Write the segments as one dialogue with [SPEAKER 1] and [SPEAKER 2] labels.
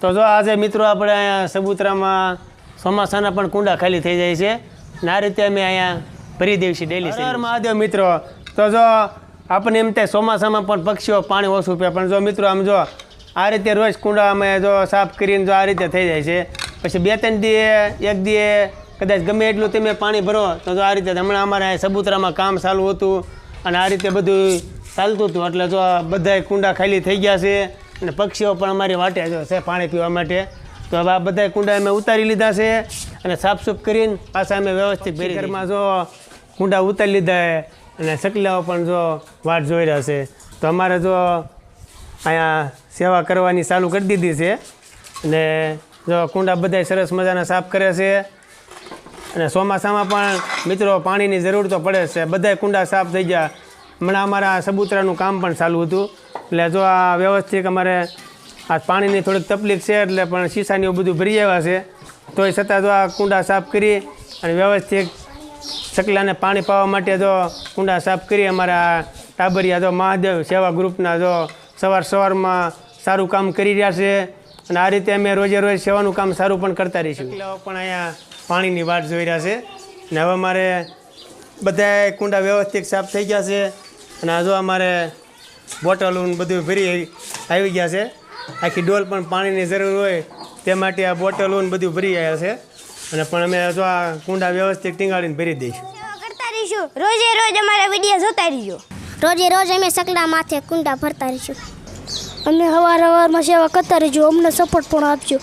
[SPEAKER 1] તો જો આજે મિત્રો આપણે અહીંયા સબૂતરામાં ચોમાસાના પણ કુંડા ખાલી થઈ જાય છે અને આ રીતે અમે અહીંયા ભરી દઈએ છીએ ડેલી. હર મહાદેવ મિત્રો. તો જો આપણને એમ થાય ચોમાસામાં પણ પક્ષીઓ પાણી ઓછું પીએ, પણ જો મિત્રો આમ જો આ રીતે રોજ કુંડા અમે જો સાફ કરીને જો આ રીતે થઈ જાય છે. પછી 2-3 દી એક દી કદાચ ગમે એટલું તમે પાણી ભરો તો જો આ રીતે હમણાં અમારે સબૂતરામાં કામ ચાલુ હતું અને આ રીતે બધું ચાલતું હતું, એટલે જો બધાય કુંડા ખાલી થઈ ગયા છે અને પક્ષીઓ પણ અમારી વાટે જો છે પાણી પીવા માટે. તો હવે આ બધા કુંડા અમે ઉતારી લીધા છે અને સાફસૂફ કરીને પાછા અમે વ્યવસ્થિત ભરી ઘરમાં જો કુંડા ઉતારી લીધા અને સકલાઓ પણ જો વાટ જોઈ રહ્યા છે. તો અમારે જો અહીંયા સેવા કરવાની ચાલુ કરી દીધી છે અને જો કુંડા બધા સરસ મજાના સાફ કરે છે. અને ચોમાસામાં પણ મિત્રો પાણીની જરૂર તો પડે છે. બધા કુંડા સાફ થઈ ગયા. હમણાં અમારા સબૂતરાનું કામ પણ ચાલુ હતું, એટલે જો આ વ્યવસ્થિત અમારે આ પાણીની થોડીક તકલીફ છે એટલે પણ શીશાની બધું ભરી આવ્યા છે. તોય છતાં જો આ કુંડા સાફ કરી અને વ્યવસ્થિત સકલાને પાણી પાવા માટે જો કુંડા સાફ કરી અમારા ટાબરિયા જો મહાદેવ સેવા ગ્રુપના જો સવારમાં સારું કામ કરી રહ્યા છે. અને આ રીતે અમે રોજે રોજ સેવાનું કામ સારું પણ કરતા રહીશું. સકલાઓ પણ અહીંયા પાણીની વાટ જોઈ રહ્યા છે અને હવે અમારે બધા કુંડા વ્યવસ્થિત સાફ થઈ ગયા છે. અને આ જો અમારે બોટલું બધું ભરી આવી ગયા છે. આખી ડોલ પણ પાણીની જરૂર હોય તે માટે આ બોટલું બધું ભરી આવ્યા છે. અને પણ અમે જો આ કુંડા વ્યવસ્થિત ટીંગાડીને ભરી દઈશું.
[SPEAKER 2] કરતા રહીશું રોજે રોજ અમારા વિડીયો જોતા રહીજો. રોજે રોજ અમે સકલા માથે કુંડા ભરતા રહીશું.
[SPEAKER 3] અમે સવારમાં સેવા કરતા રહીશું. અમને સપોર્ટ પણ આપજો.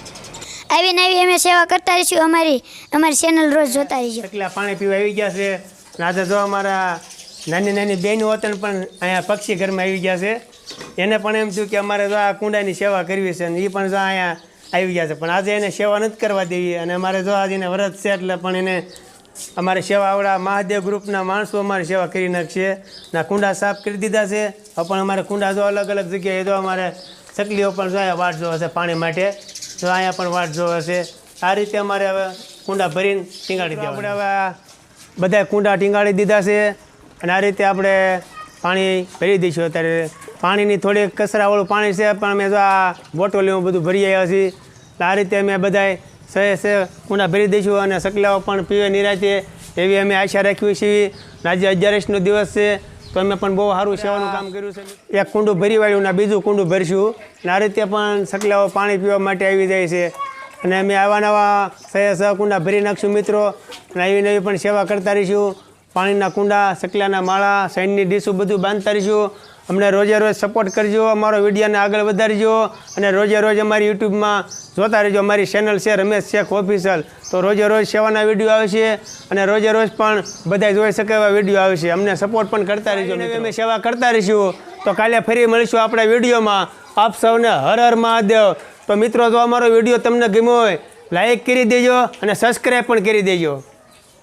[SPEAKER 2] આવી નવી અમે સેવા કરતા રહીશું. અમારી ચેનલ રોજ જોતા રહીજો.
[SPEAKER 1] સકલા પાણી પીવા આવી ગયા છે. આજે જો અમારા નાની બહેનો વતન પણ અહીંયા પક્ષી ઘરમાં આવી ગયા છે. એને પણ એમ થયું કે અમારે જો આ કુંડાની સેવા કરવી છે અને એ પણ જો અહીંયા આવી ગયા છે. પણ આજે એને સેવા નથી કરવા દેવી અને અમારે જો આજે એને વ્રત છે એટલે પણ એને અમારે સેવા આવડા મહાદેવ ગ્રુપના માણસો અમારી સેવા કરી નાખશે. ના કુંડા સાફ કરી દીધા છે. પણ અમારે કુંડા જો અલગ અલગ જગ્યાએ જો અમારે સકલીઓ પણ જો અહીંયા વાટ જોવે છે પાણી માટે. તો અહીંયા પણ વાટ જોવે છે. આ રીતે અમારે હવે કુંડા ભરીને ટીંગાડી દેવા. આપણે હવે બધા કુંડા ટીંગાડી દીધા છે અને આ રીતે આપણે પાણી ભરી દઈશું. અત્યારે પાણીની થોડીક કચરાવાળું પાણી છે પણ અમે જો આ બોટલીમાં બધું ભરી આવ્યા છીએ. આ રીતે અમે બધાય સે કુંડા ભરી દઈશું અને સકલાઓ પણ પીવે નિરાતે એવી અમે આશા રાખીએ છીએ. આજે 11નો દિવસ છે તો અમે પણ બહુ સારું સેવાનું કામ કર્યું છે. એક કુંડું ભરી વાળ્યું ને બીજું કુંડું ભરીશું અને આ રીતે પણ સકલાઓ પાણી પીવા માટે આવી જાય છે. અને અમે આવા નવા 6 કુંડા ભરી નાખશું મિત્રો. અને આવી નવી પણ સેવા કરતા રહીશું. પાણીના કુંડા, સકલાના માળા, સાઈનની ડીશું બધું બાંધતા રહીશું. અમને રોજે રોજ સપોર્ટ કરજો. અમારો વિડીયોને આગળ વધારજો અને રોજે રોજ અમારી યુટ્યુબમાં જોતા રહેજો. અમારી ચેનલ છે રમેશ શેખ ઓફિશિયલ. તો રોજે રોજ સેવાના વિડીયો આવશે અને રોજે રોજ પણ બધા જોઈ શકે એવા વિડીયો આવશે. અમને સપોર્ટ પણ કરતા રહેજો. અમે સેવા કરતા રહીશું. તો કાલે ફરી મળીશું આપણા વિડીયોમાં. આપ સૌને હર હર મહાદેવ. તો મિત્રો જો અમારો વિડીયો તમને ગમ્યો હોય લાઈક કરી દેજો અને સબસ્ક્રાઈબ પણ કરી દેજો.